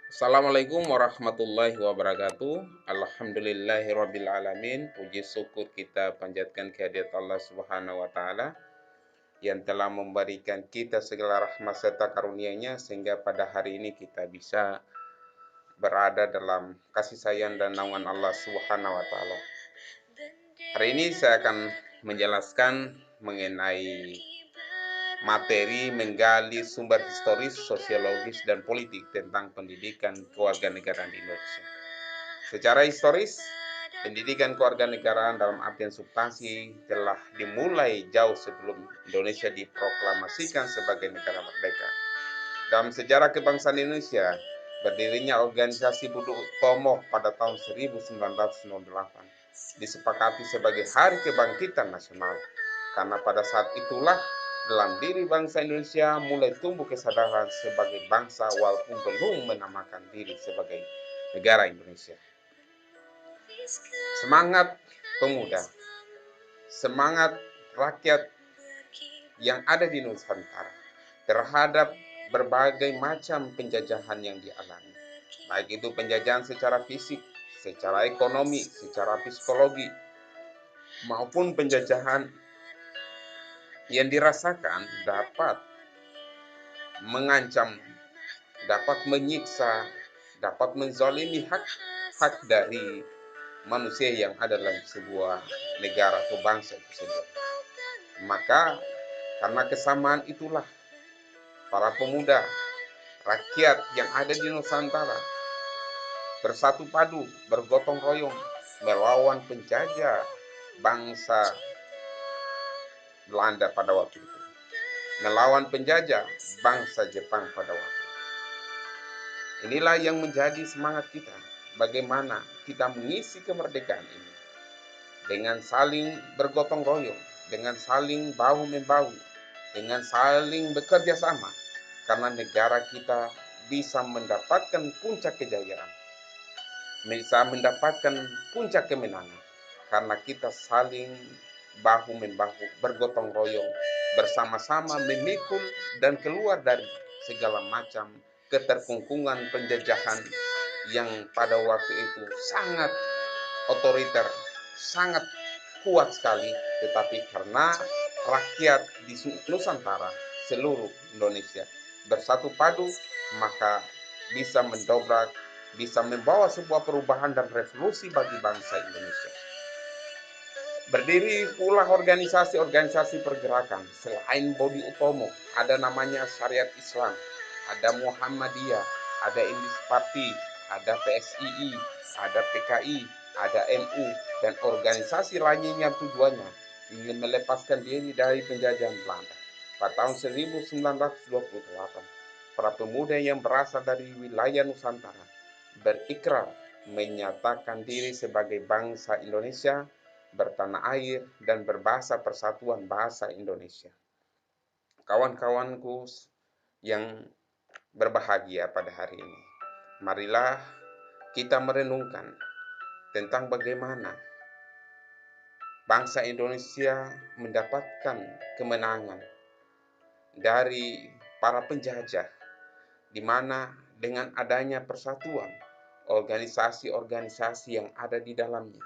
Assalamualaikum warahmatullahi wabarakatuh. Alhamdulillahirrabbilalamin. Puji syukur kita panjatkan kehadirat Allah Subhanahu wa Ta'ala yang telah memberikan kita segala rahmat serta karunia-Nya sehingga pada hari ini kita bisa berada dalam kasih sayang dan naungan Allah Subhanahu wa Ta'ala. Hari ini saya akan menjelaskan mengenai materi menggali sumber historis, sosiologis, dan politik tentang pendidikan kewarganegaraan di Indonesia. Secara historis, pendidikan kewarganegaraan dalam artian substansi telah dimulai jauh sebelum Indonesia diproklamasikan sebagai negara merdeka. Dalam sejarah kebangsaan Indonesia, berdirinya organisasi Budi Utomo pada tahun 1908 disepakati sebagai Hari Kebangkitan Nasional, karena pada saat itulah dalam diri bangsa Indonesia mulai tumbuh kesadaran sebagai bangsa walaupun belum menamakan diri sebagai negara Indonesia. Semangat pemuda, semangat rakyat yang ada di Nusantara terhadap berbagai macam penjajahan yang dialami, baik itu penjajahan secara fisik, secara ekonomi, secara psikologi, maupun penjajahan yang dirasakan dapat mengancam, dapat menyiksa, dapat menzalimi hak dari manusia yang ada dalam sebuah negara atau bangsa tersebut. Maka karena kesamaan itulah para pemuda, rakyat yang ada di Nusantara bersatu padu, bergotong royong melawan penjajah bangsa Belanda pada waktu itu, melawan penjajah bangsa Jepang pada waktu itu. Inilah yang menjadi semangat kita, bagaimana kita mengisi kemerdekaan ini dengan saling bergotong royong, dengan saling bahu-membahu, dengan saling bekerja sama, karena negara kita bisa mendapatkan puncak kejayaan, bisa mendapatkan puncak kemenangan, karena kita saling bahu-membahu, bergotong royong, bersama-sama memikul dan keluar dari segala macam keterkungkungan penjajahan yang pada waktu itu sangat otoriter, sangat kuat sekali, tetapi karena rakyat di Nusantara, seluruh Indonesia bersatu padu, maka bisa mendobrak, bisa membawa sebuah perubahan dan revolusi bagi bangsa Indonesia. Berdiri pula organisasi-organisasi pergerakan selain Budi Utomo, ada namanya Syariat Islam, ada Muhammadiyah, ada Indis Party, ada PSII, ada PKI, ada MU, dan organisasi lainnya yang tujuannya ingin melepaskan diri dari penjajahan Belanda. Pada tahun 1928, para pemuda yang berasal dari wilayah Nusantara berikrar menyatakan diri sebagai bangsa Indonesia, bertanah air, dan berbahasa persatuan bahasa Indonesia. Kawan-kawanku yang berbahagia pada hari ini, marilah kita merenungkan tentang bagaimana bangsa Indonesia mendapatkan kemenangan dari para penjajah, di mana dengan adanya persatuan organisasi-organisasi yang ada di dalamnya,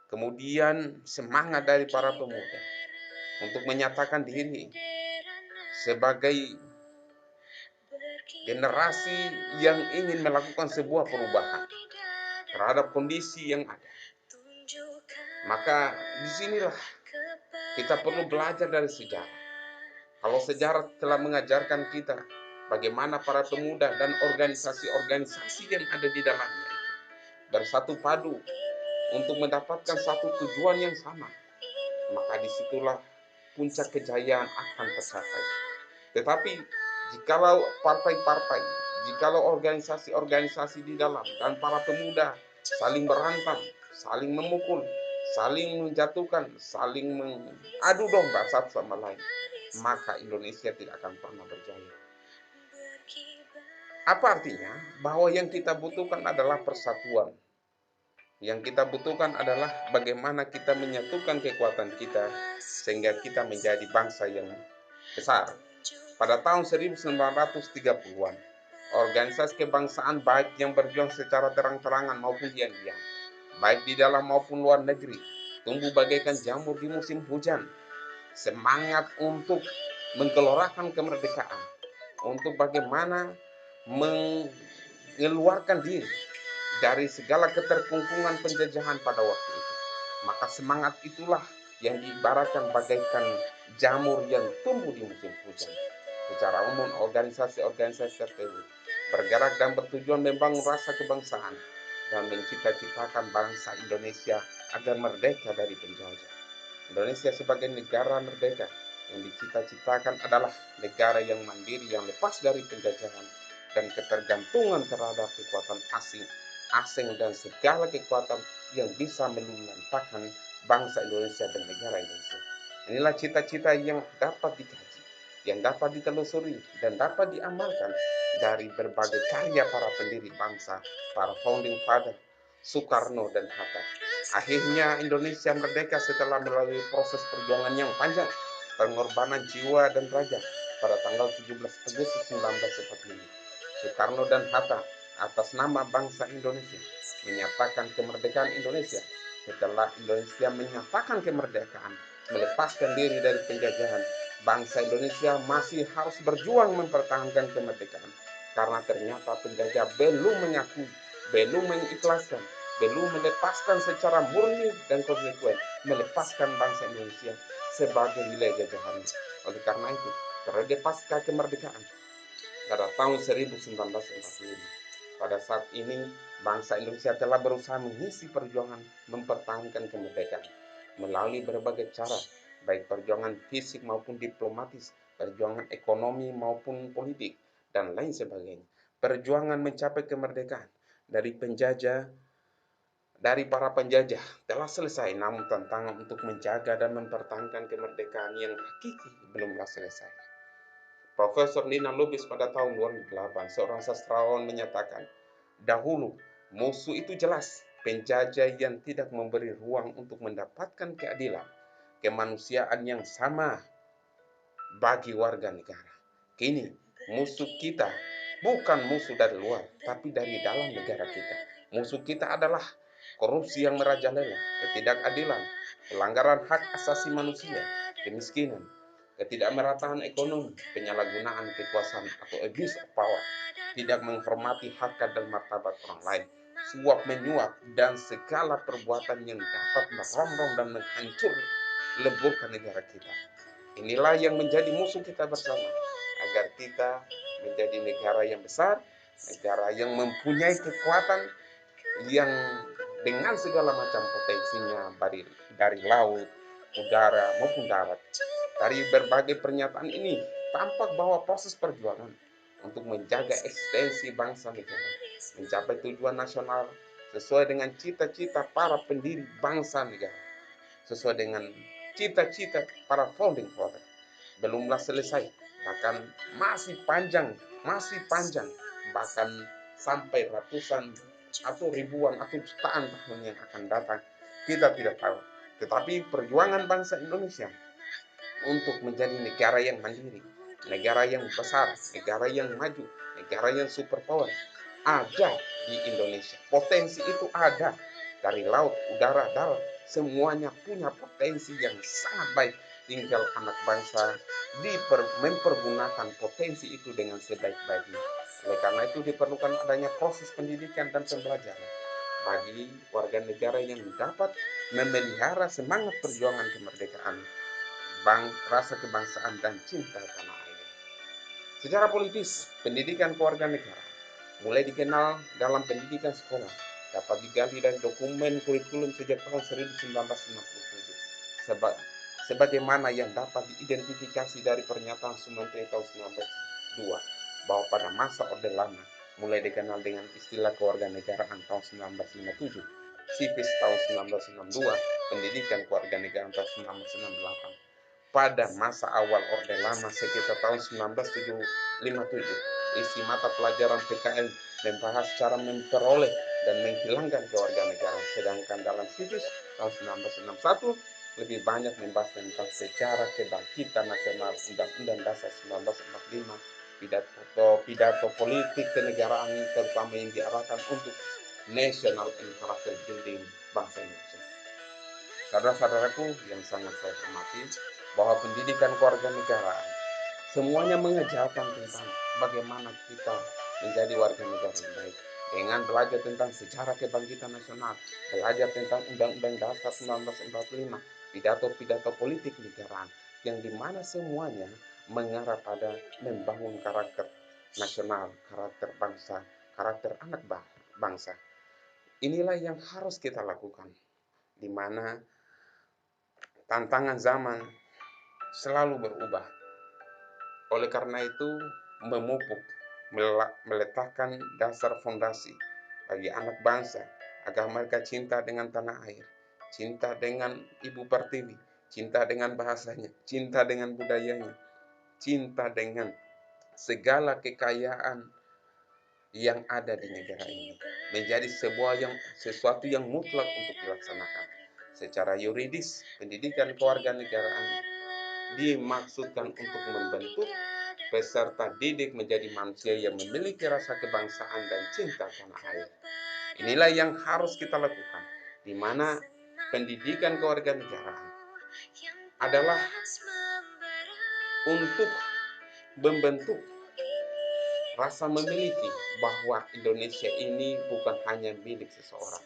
kemudian semangat dari para pemuda untuk menyatakan diri sebagai generasi yang ingin melakukan sebuah perubahan terhadap kondisi yang ada. Maka disinilah kita perlu belajar dari sejarah. Kalau sejarah telah mengajarkan kita bagaimana para pemuda dan organisasi-organisasi yang ada di dalamnya bersatu padu untuk mendapatkan satu tujuan yang sama, maka disitulah puncak kejayaan akan tercapai. Tetapi jikalau partai-partai, jikalau organisasi-organisasi di dalam dan para pemuda saling berantem, saling memukul, saling menjatuhkan, saling mengadu domba satu sama lain, maka Indonesia tidak akan pernah berjaya. Apa artinya? Bahwa yang kita butuhkan adalah persatuan. Yang kita butuhkan adalah bagaimana kita menyatukan kekuatan kita sehingga kita menjadi bangsa yang besar. Pada tahun 1930-an, Organisasi kebangsaan baik yang berjuang secara terang-terangan maupun diam-diam, baik di dalam maupun luar negeri, tumbuh bagaikan jamur di musim hujan. Semangat untuk menggelorakan kemerdekaan, untuk bagaimana mengeluarkan diri dari segala keterkungkungan penjajahan pada waktu itu. Maka semangat itulah yang diibaratkan bagaikan jamur yang tumbuh di musim hujan. Secara umum, organisasi-organisasi tersebut bergerak dan bertujuan membangun rasa kebangsaan dan mencita-citakan bangsa Indonesia agar merdeka dari penjajah. Indonesia sebagai negara merdeka yang dicita-citakan adalah negara yang mandiri, yang lepas dari penjajahan dan ketergantungan terhadap kekuatan asing dan segala kekuatan yang bisa melumpuhkan bangsa Indonesia dan negara Indonesia. Inilah cita-cita yang dapat dikaji, yang dapat ditelusuri dan dapat diamalkan dari berbagai karya para pendiri bangsa, para founding father Soekarno dan Hatta. Akhirnya Indonesia merdeka setelah melalui proses perjuangan yang panjang, pengorbanan jiwa dan raga pada tanggal 17 Agustus 1945. Soekarno dan Hatta atas nama bangsa Indonesia menyatakan kemerdekaan Indonesia. Setelah Indonesia menyatakan kemerdekaan, melepaskan diri dari penjajahan, bangsa Indonesia masih harus berjuang mempertahankan kemerdekaan karena ternyata penjajah belum mengakui, belum mengikhlaskan, belum melepaskan secara murni dan konsekuen, melepaskan bangsa Indonesia sebagai wilayah jajahannya. Oleh karena itu, periode pasca kemerdekaan pada tahun 1945, pada saat ini bangsa Indonesia telah berusaha mengisi perjuangan mempertahankan kemerdekaan melalui berbagai cara, baik perjuangan fisik maupun diplomatis, perjuangan ekonomi maupun politik, dan lain sebagainya. Perjuangan mencapai kemerdekaan dari para penjajah telah selesai, namun tantangan untuk menjaga dan mempertahankan kemerdekaan yang hakiki belumlah selesai. Profesor Nina Lubis pada tahun 2008, seorang sastrawan menyatakan, dahulu musuh itu jelas, penjajah yang tidak memberi ruang untuk mendapatkan keadilan, kemanusiaan yang sama bagi warga negara. Kini musuh kita bukan musuh dari luar, tapi dari dalam negara kita. Musuh kita adalah korupsi yang merajalela, ketidakadilan, pelanggaran hak asasi manusia, kemiskinan, ketidakmerataan ekonomi, penyalahgunaan kekuasaan atau abuse of power, tidak menghormati harkat dan martabat orang lain, suap menyuap, dan segala perbuatan yang dapat merongrong dan menghancur leburkan negara kita. Inilah yang menjadi musuh kita bersama, agar kita menjadi negara yang besar, negara yang mempunyai kekuatan yang dengan segala macam potensinya dari laut, udara maupun darat. Dari berbagai pernyataan ini tampak bahwa proses perjuangan untuk menjaga eksistensi bangsa negara, mencapai tujuan nasional sesuai dengan cita-cita para pendiri bangsa negara, sesuai dengan cita-cita para founding father, belumlah selesai, bahkan masih panjang, bahkan sampai ratusan atau ribuan atau jutaan tahun yang akan datang, kita tidak tahu. Tetapi perjuangan bangsa Indonesia untuk menjadi negara yang mandiri, negara yang besar, negara yang maju, negara yang superpower ada di Indonesia. Potensi itu ada dari laut, udara, darat, semuanya punya potensi yang sangat baik. Tinggal anak bangsa mempergunakan potensi itu dengan sebaik-baiknya. Oleh karena itu diperlukan adanya proses pendidikan dan pembelajaran bagi warga negara yang dapat memelihara semangat perjuangan kemerdekaan, rasa kebangsaan dan cinta tanah air. Secara politis, pendidikan kewarganegaraan mulai dikenal dalam pendidikan sekolah, dapat diganti dari dokumen kurikulum sejak tahun 1967, sebagaimana yang dapat diidentifikasi dari pernyataan Sumantre tahun 1902, bahwa pada masa Orde Lama mulai dikenal dengan istilah kewarganegaraan tahun 1957, Civis tahun 1962, pendidikan kewarganegaraan tahun 1968. Pada masa awal Orde Lama sekitar tahun 1957, isi mata pelajaran PKN membahas cara memperoleh dan menghilangkan kewarganegaraan, sedangkan dalam Civis tahun 1961 lebih banyak membahas tentang sejarah kebangkitan nasional, Undang-Undang Dasar 1945, pidato politik kenegaraan terutama yang diarahkan untuk national and character building bangsa Indonesia. Saudara-saudaraku yang sangat saya hormati, bahwa pendidikan kewarganegaraan semuanya mengajarkan tentang bagaimana kita menjadi warga negara yang baik, dengan belajar tentang sejarah kebangkitan nasional, belajar tentang Undang-Undang Dasar 1945, pidato-pidato politik negaraan, yang dimana semuanya mengarah pada membangun karakter nasional, karakter bangsa, karakter anak bangsa. Inilah yang harus kita lakukan, di mana tantangan zaman selalu berubah. Oleh karena itu, memupuk, meletakkan dasar fondasi bagi anak bangsa agar mereka cinta dengan tanah air, cinta dengan Ibu Pertiwi, cinta dengan bahasanya, cinta dengan budayanya, cinta dengan segala kekayaan yang ada di negara ini, menjadi sesuatu yang mutlak untuk dilaksanakan. Secara yuridis, pendidikan kewarganegaraan dimaksudkan untuk membentuk peserta didik menjadi manusia yang memiliki rasa kebangsaan dan cinta tanah air. Inilah yang harus kita lakukan, di mana pendidikan kewarganegaraan adalah untuk membentuk rasa memiliki bahwa Indonesia ini bukan hanya milik seseorang,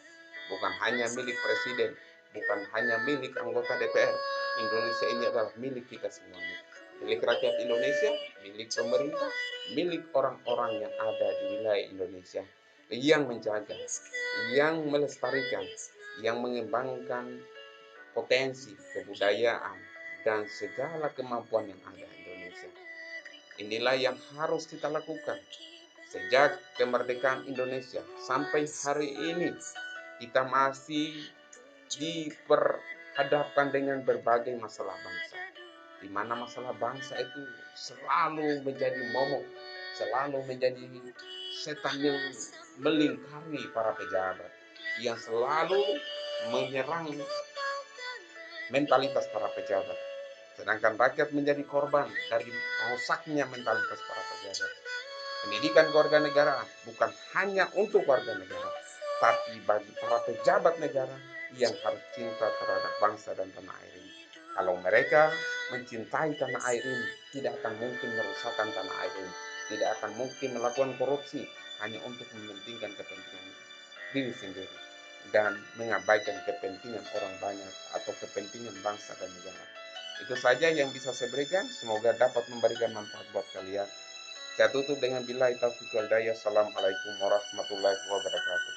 bukan hanya milik presiden, bukan hanya milik anggota DPR. Indonesia ini adalah milik kita semuanya, milik rakyat Indonesia, milik pemerintah, milik orang-orang yang ada di wilayah Indonesia, yang menjaga, yang melestarikan, yang mengembangkan potensi kebudayaan dan segala kemampuan yang ada di Indonesia. Inilah yang harus kita lakukan. Sejak kemerdekaan Indonesia sampai hari ini, kita masih diperhadapkan dengan berbagai masalah bangsa, di mana masalah bangsa itu selalu menjadi momok, selalu menjadi setan yang melingkari para pejabat, yang selalu menyerang mentalitas para pejabat, sedangkan rakyat menjadi korban dari rusaknya mentalitas para pejabat. Pendidikan kewarganegaraan bukan hanya untuk warga negara, tapi bagi para pejabat negara yang harus cinta terhadap bangsa dan tanah air ini. Kalau mereka mencintai tanah air ini, tidak akan mungkin merusakkan tanah air ini, tidak akan mungkin melakukan korupsi hanya untuk mementingkan kepentingan diri sendiri dan mengabaikan kepentingan orang banyak atau kepentingan bangsa dan negara. Itu saja yang bisa saya berikan, semoga dapat memberikan manfaat buat kalian. Saya tutup dengan billahi taufiq wal hidayah. Assalamualaikum warahmatullahi wabarakatuh.